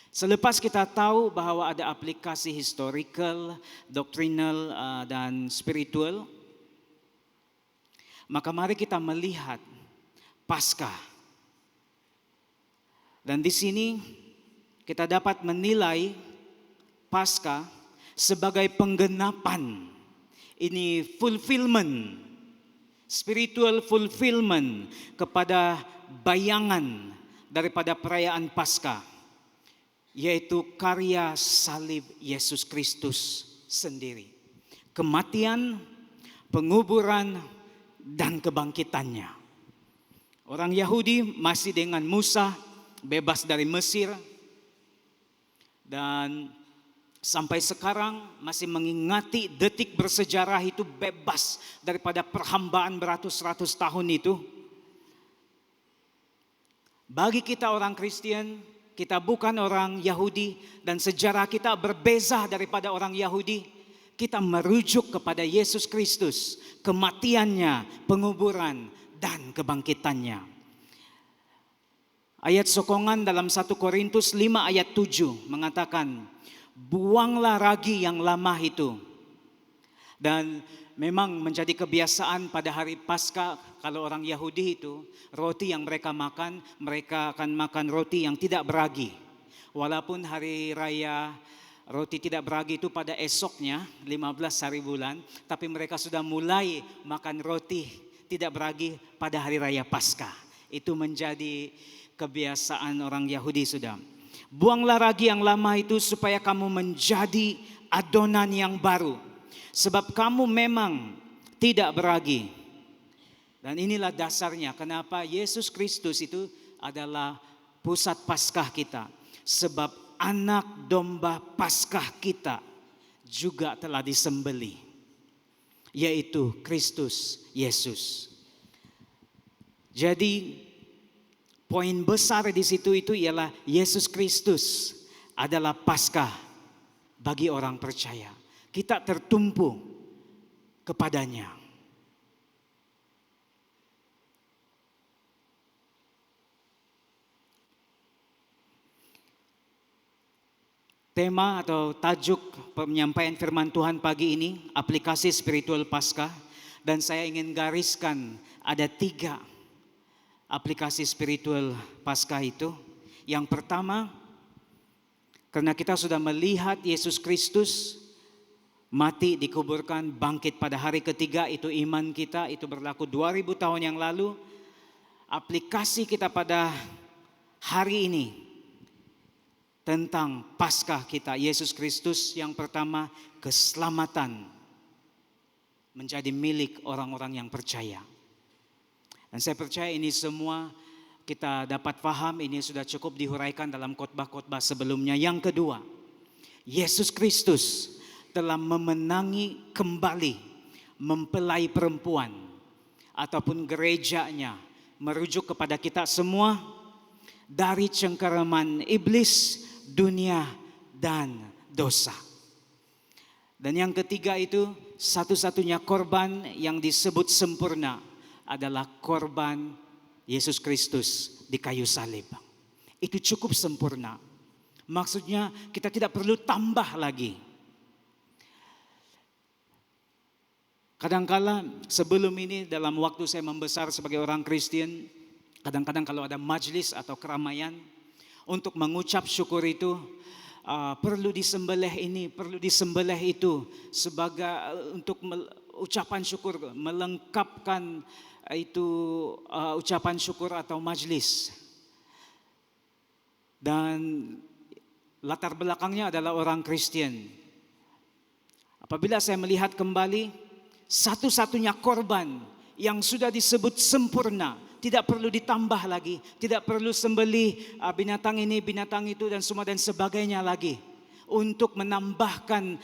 Selepas kita tahu bahwa ada aplikasi historical, doctrinal, dan spiritual, maka mari kita melihat Paskah. Dan di sini kita dapat menilai Paskah sebagai penggenapan. Ini fulfillment, spiritual fulfillment kepada bayangan daripada perayaan Paskah, yaitu karya salib Yesus Kristus sendiri. Kematian, penguburan, dan kebangkitannya. Orang Yahudi masih dengan Musa bebas dari Mesir, dan sampai sekarang masih mengingati detik bersejarah itu bebas daripada perhambaan beratus-ratus tahun itu. Bagi kita orang Kristen, kita bukan orang Yahudi dan sejarah kita berbeza daripada orang Yahudi. Kita merujuk kepada Yesus Kristus, kematiannya, penguburan, dan kebangkitannya. Ayat sokongan dalam 1 Korintus 5 ayat 7 mengatakan, buanglah ragi yang lama itu. Dan memang menjadi kebiasaan pada hari Paskah, kalau orang Yahudi itu, roti yang mereka akan makan roti yang tidak beragi. Walaupun hari raya roti tidak beragi itu pada esoknya 15 hari bulan, tapi mereka sudah mulai makan roti tidak beragi pada hari raya Paskah. Itu menjadi kebiasaan orang Yahudi sudah. Buanglah ragi yang lama itu supaya kamu menjadi adonan yang baru. Sebab kamu memang tidak beragi. Dan inilah dasarnya kenapa Yesus Kristus itu adalah pusat Paskah kita. Sebab anak domba Paskah kita juga telah disembelih, yaitu Kristus Yesus. Jadi poin besar di situ itu ialah Yesus Kristus adalah Paskah bagi orang percaya. Kita tertumpu kepadanya. Tema atau tajuk penyampaian firman Tuhan pagi ini, aplikasi spiritual Paskah. Dan saya ingin gariskan ada 3 aplikasi spiritual Paskah itu. Yang pertama, karena kita sudah melihat Yesus Kristus mati, dikuburkan, bangkit pada hari ketiga. Itu iman kita, itu berlaku 2000 tahun yang lalu. Aplikasi kita pada hari ini tentang Paskah kita, Yesus Kristus yang pertama, keselamatan menjadi milik orang-orang yang percaya. Dan saya percaya ini semua kita dapat paham, ini sudah cukup dihuraikan dalam khotbah-khotbah sebelumnya. Yang kedua, Yesus Kristus telah memenangi kembali mempelai perempuan ataupun gerejanya, merujuk kepada kita semua dari cengkeraman iblis, dunia, dan dosa. Dan yang ketiga itu, satu-satunya korban yang disebut sempurna adalah korban Yesus Kristus di kayu salib. Itu cukup sempurna. Maksudnya kita tidak perlu tambah lagi. Kadangkala sebelum ini dalam waktu saya membesar sebagai orang Kristen, kadang-kadang kalau ada majelis atau keramaian, untuk mengucap syukur itu perlu disembelih ini, perlu disembelih itu sebagai untuk ucapan syukur, melengkapkan itu ucapan syukur atau majelis. Dan latar belakangnya adalah orang Kristen. Apabila saya melihat kembali, satu-satunya korban yang sudah disebut sempurna, tidak perlu ditambah lagi, tidak perlu sembelih binatang ini, binatang itu dan semua dan sebagainya lagi untuk menambahkan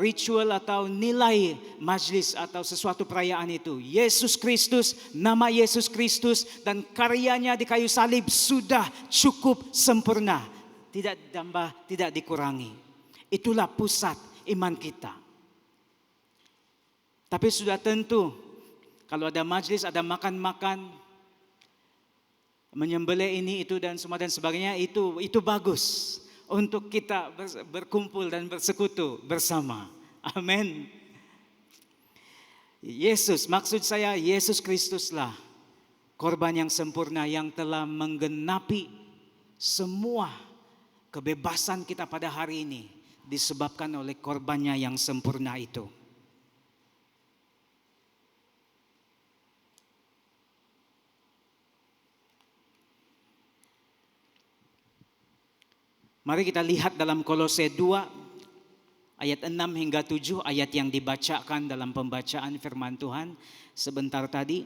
ritual atau nilai majlis atau sesuatu perayaan itu. Yesus Kristus, nama Yesus Kristus dan karyanya di kayu salib sudah cukup sempurna, tidak ditambah, tidak dikurangi. Itulah pusat iman kita. Tapi sudah tentu kalau ada majlis, ada makan-makan, menyembelih ini itu dan semua dan sebagainya, itu bagus untuk kita berkumpul dan bersekutu bersama. Amin. Yesus, maksud saya Yesus Kristuslah korban yang sempurna yang telah menggenapi semua kebebasan kita pada hari ini disebabkan oleh korbannya yang sempurna itu. Mari kita lihat dalam Kolose 2 ayat 6 hingga 7, ayat yang dibacakan dalam pembacaan firman Tuhan sebentar tadi.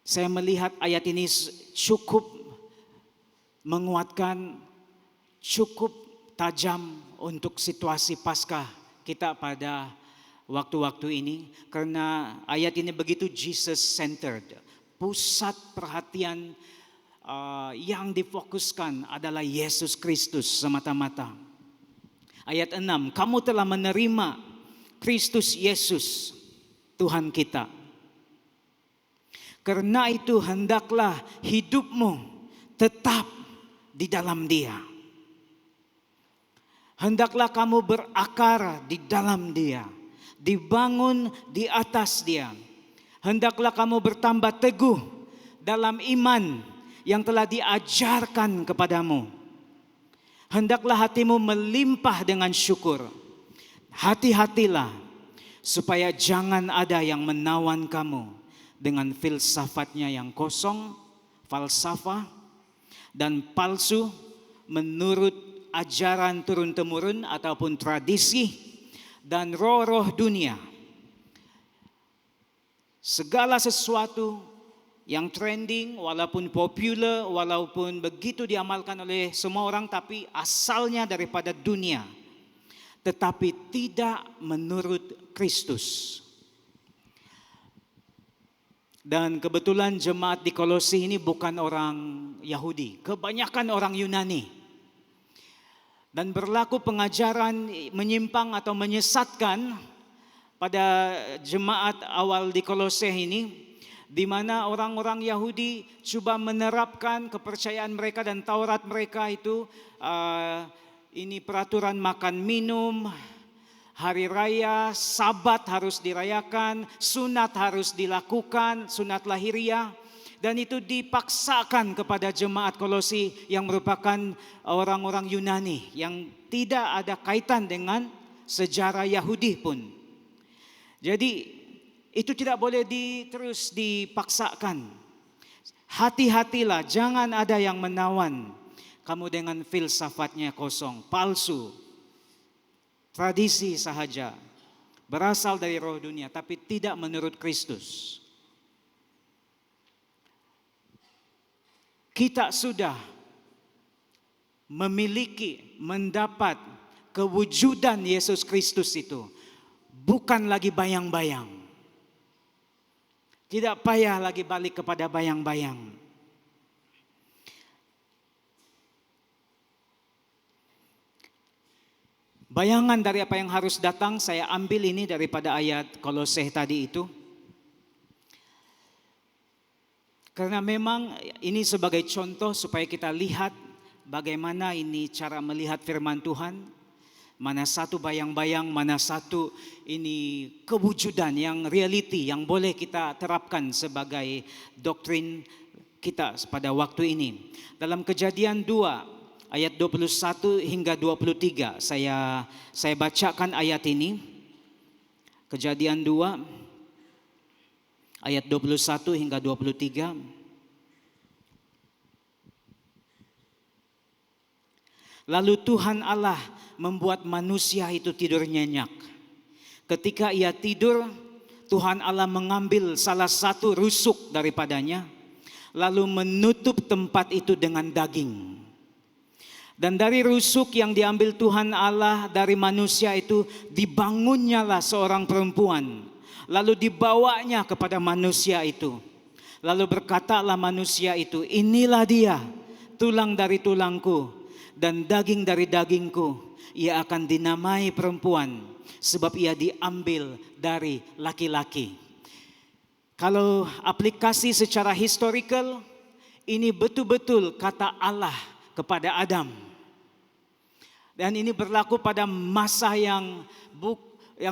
Saya melihat ayat ini cukup menguatkan, cukup tajam untuk situasi Paskah kita pada waktu-waktu ini. Karena ayat ini begitu Jesus-centered, pusat perhatian yang difokuskan adalah Yesus Kristus semata-mata. Ayat 6, kamu telah menerima Kristus Yesus Tuhan kita. Karena itu hendaklah hidupmu tetap di dalam Dia. Hendaklah kamu berakar di dalam Dia, dibangun di atas Dia. Hendaklah kamu bertambah teguh dalam iman yang telah diajarkan kepadamu. Hendaklah hatimu melimpah dengan syukur. Hati-hatilah supaya jangan ada yang menawan kamu dengan filsafatnya yang kosong, falsafah dan palsu menurut ajaran turun-temurun ataupun tradisi dan roh-roh dunia. Segala sesuatu yang trending, walaupun popular, walaupun begitu diamalkan oleh semua orang, tapi asalnya daripada dunia, tetapi tidak menurut Kristus. Dan kebetulan jemaat di Kolose ini bukan orang Yahudi, kebanyakan orang Yunani. Dan berlaku pengajaran menyimpang atau menyesatkan pada jemaat awal di Kolose ini, di mana orang-orang Yahudi coba menerapkan kepercayaan mereka dan Taurat mereka itu, ini peraturan makan minum, hari raya, Sabat harus dirayakan, sunat harus dilakukan, sunat lahiriah, Dan itu dipaksakan kepada jemaat Kolosi yang merupakan orang-orang Yunani yang tidak ada kaitan dengan sejarah Yahudi pun. Jadi itu tidak boleh terus dipaksakan. Hati-hatilah, jangan ada yang menawan kamu dengan filsafatnya kosong, palsu, tradisi sahaja, berasal dari roh dunia tapi tidak menurut Kristus. Kita sudah memiliki, mendapat kewujudan Yesus Kristus itu. Bukan lagi bayang-bayang. Tidak payah lagi balik kepada bayang-bayang. Bayangan dari apa yang harus datang, saya ambil ini daripada ayat Kolose tadi itu. Karena memang ini sebagai contoh supaya kita lihat bagaimana ini cara melihat firman Tuhan. Mana satu bayang-bayang, mana satu ini kewujudan yang reality yang boleh kita terapkan sebagai doktrin kita pada waktu ini. Dalam Kejadian 2 ayat 21 hingga 23 saya bacakan ayat ini. Kejadian 2 ayat 21 hingga 23. Lalu Tuhan Allah membuat manusia itu tidur nyenyak. Ketika ia tidur, Tuhan Allah mengambil salah satu rusuk daripadanya, lalu menutup tempat itu dengan daging. Dan dari rusuk yang diambil Tuhan Allah dari manusia itu, dibangunnyalah seorang perempuan. Lalu dibawanya kepada manusia itu. Lalu berkatalah manusia itu, inilah dia, tulang dari tulangku dan daging dari dagingku. Ia akan dinamai perempuan sebab ia diambil dari laki-laki. Kalau aplikasi secara historical, ini betul-betul kata Allah kepada Adam. Dan ini berlaku pada masa yang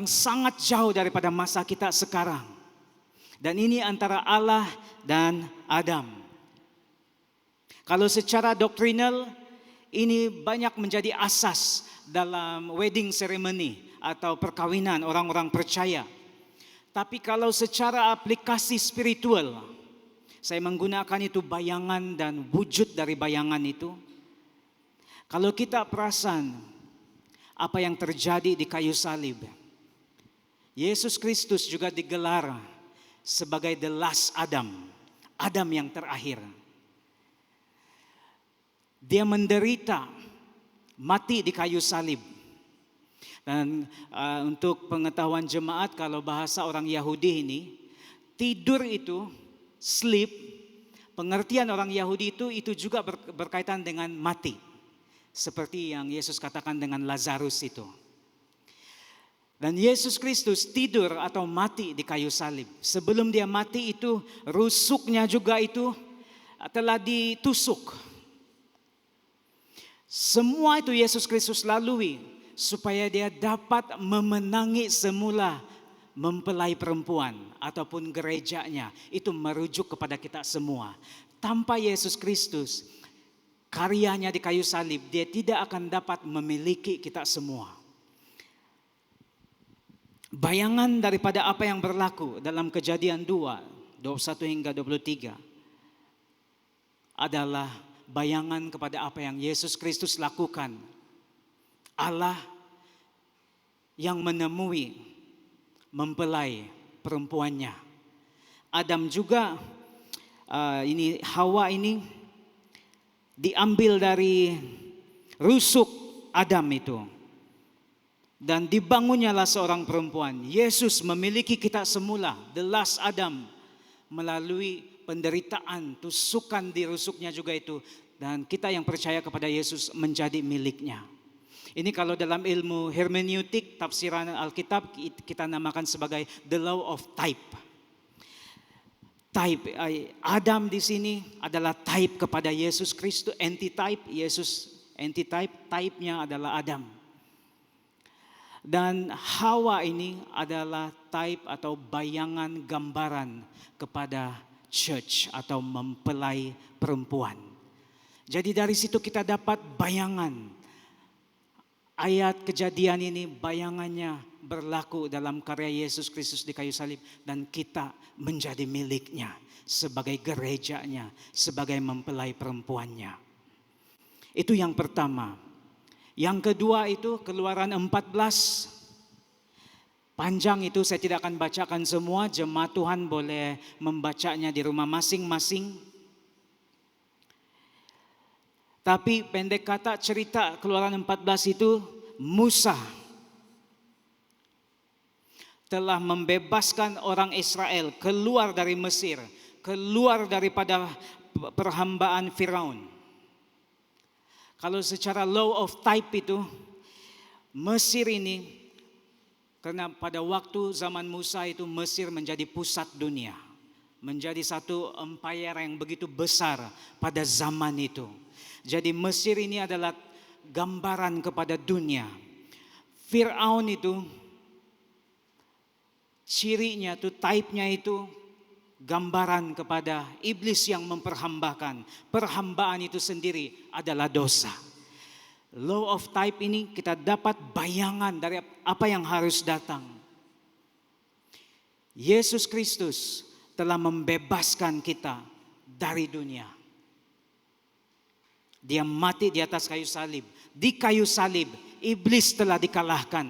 sangat jauh daripada masa kita sekarang. Dan ini antara Allah dan Adam. Kalau secara doktrinal, ini banyak menjadi asas dalam wedding ceremony atau perkawinan orang-orang percaya. Tapi kalau secara aplikasi spiritual, saya menggunakan itu bayangan dan wujud dari bayangan itu. Kalau kita perasan apa yang terjadi di kayu salib, Yesus Kristus juga digelar sebagai the last Adam, Adam yang terakhir. Dia menderita, mati di kayu salib. Dan untuk pengetahuan jemaat, kalau bahasa orang Yahudi ini, tidur itu, sleep, pengertian orang Yahudi itu juga berkaitan dengan mati. Seperti yang Yesus katakan dengan Lazarus itu. Dan Yesus Kristus tidur atau mati di kayu salib. Sebelum dia mati itu, rusuknya juga itu telah ditusuk. Semua itu Yesus Kristus lalui supaya dia dapat memenangi semula mempelai perempuan ataupun gerejanya. Itu merujuk kepada kita semua. Tanpa Yesus Kristus, karyanya di kayu salib, dia tidak akan dapat memiliki kita semua. Bayangan daripada apa yang berlaku dalam Kejadian 2, 21 hingga 23 adalah bayangan kepada apa yang Yesus Kristus lakukan. Allah yang menemui mempelai perempuannya. Adam juga, ini Hawa ini diambil dari rusuk Adam itu. Dan dibangunnyalah seorang perempuan. Yesus memiliki kita semula, the last Adam, melalui penderitaan, tusukan di rusuknya juga itu. Dan kita yang percaya kepada Yesus menjadi miliknya. Ini kalau dalam ilmu hermeneutik, tafsiran Alkitab, kita namakan sebagai the law of type. Type, Adam di sini adalah type kepada Yesus Kristus, anti-type, Yesus anti-type, type-nya adalah Adam. Dan Hawa ini adalah type atau bayangan gambaran kepada church atau mempelai perempuan. Jadi dari situ kita dapat bayangan. Ayat Kejadian ini bayangannya berlaku dalam karya Yesus Kristus di kayu salib. Dan kita menjadi miliknya sebagai gerejanya, sebagai mempelai perempuannya. Itu yang pertama. Yang kedua itu Keluaran 14. Panjang itu, saya tidak akan bacakan semua. Jemaat Tuhan boleh membacanya di rumah masing-masing. Tapi pendek kata cerita Keluaran 14 itu, Musa telah membebaskan orang Israel keluar dari Mesir, keluar daripada perhambaan Firaun. Kalau secara law of type itu, Mesir ini, karena pada waktu zaman Musa itu Mesir menjadi pusat dunia. Menjadi satu empire yang begitu besar pada zaman itu. Jadi Mesir ini adalah gambaran kepada dunia. Firaun itu cirinya itu, type-nya itu gambaran kepada iblis yang memperhambakan. Perhambaan itu sendiri adalah dosa. Law of type ini kita dapat bayangan dari apa yang harus datang. Yesus Kristus telah membebaskan kita dari dunia. Dia mati di atas kayu salib. Di kayu salib, iblis telah dikalahkan.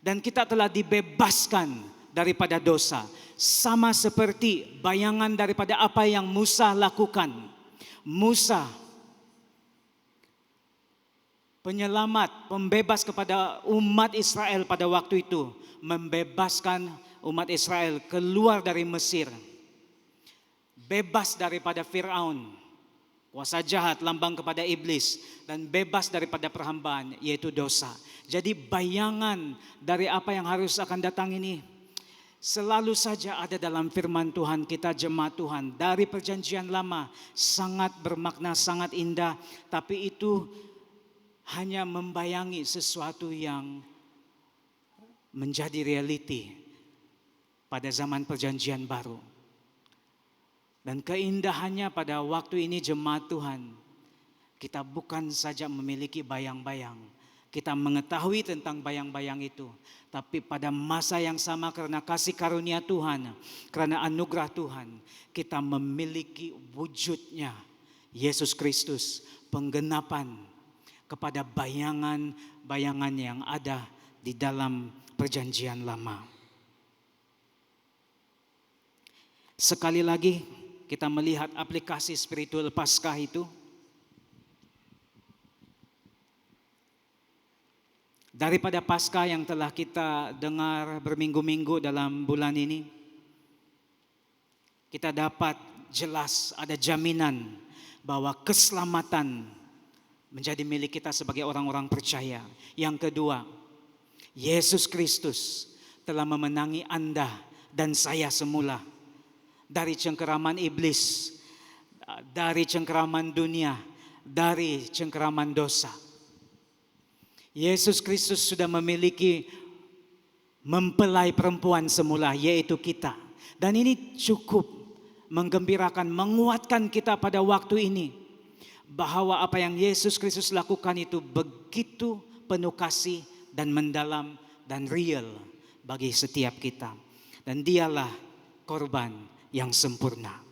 Dan kita telah dibebaskan daripada dosa. Sama seperti bayangan daripada apa yang Musa lakukan. Musa, penyelamat, pembebas kepada umat Israel pada waktu itu. Membebaskan umat Israel keluar dari Mesir. Bebas daripada Firaun, kuasa jahat, lambang kepada iblis. Dan bebas daripada perhambaan, yaitu dosa. Jadi bayangan dari apa yang harus akan datang ini selalu saja ada dalam firman Tuhan kita, jemaat Tuhan. Dari perjanjian lama sangat bermakna, sangat indah. Tapi itu hanya membayangi sesuatu yang menjadi reality pada zaman perjanjian baru. Dan keindahannya pada waktu ini jemaat Tuhan, kita bukan saja memiliki bayang-bayang, kita mengetahui tentang bayang-bayang itu. Tapi pada masa yang sama karena kasih karunia Tuhan, karena anugerah Tuhan, kita memiliki wujudnya Yesus Kristus, penggenapan kepada bayangan-bayangan yang ada di dalam perjanjian lama. Sekali lagi kita melihat aplikasi spiritual Paskah itu. Daripada Paskah yang telah kita dengar berminggu-minggu dalam bulan ini, kita dapat jelas ada jaminan bahwa keselamatan menjadi milik kita sebagai orang-orang percaya. Yang kedua, Yesus Kristus telah memenangi Anda dan saya semula dari cengkeraman iblis, dari cengkeraman dunia, dari cengkeraman dosa. Yesus Kristus sudah memiliki mempelai perempuan semula, yaitu kita. Dan ini cukup menggembirakan, menguatkan kita pada waktu ini. Bahwa apa yang Yesus Kristus lakukan itu begitu penuh kasih dan mendalam dan real bagi setiap kita. Dan dialah korban yang sempurna.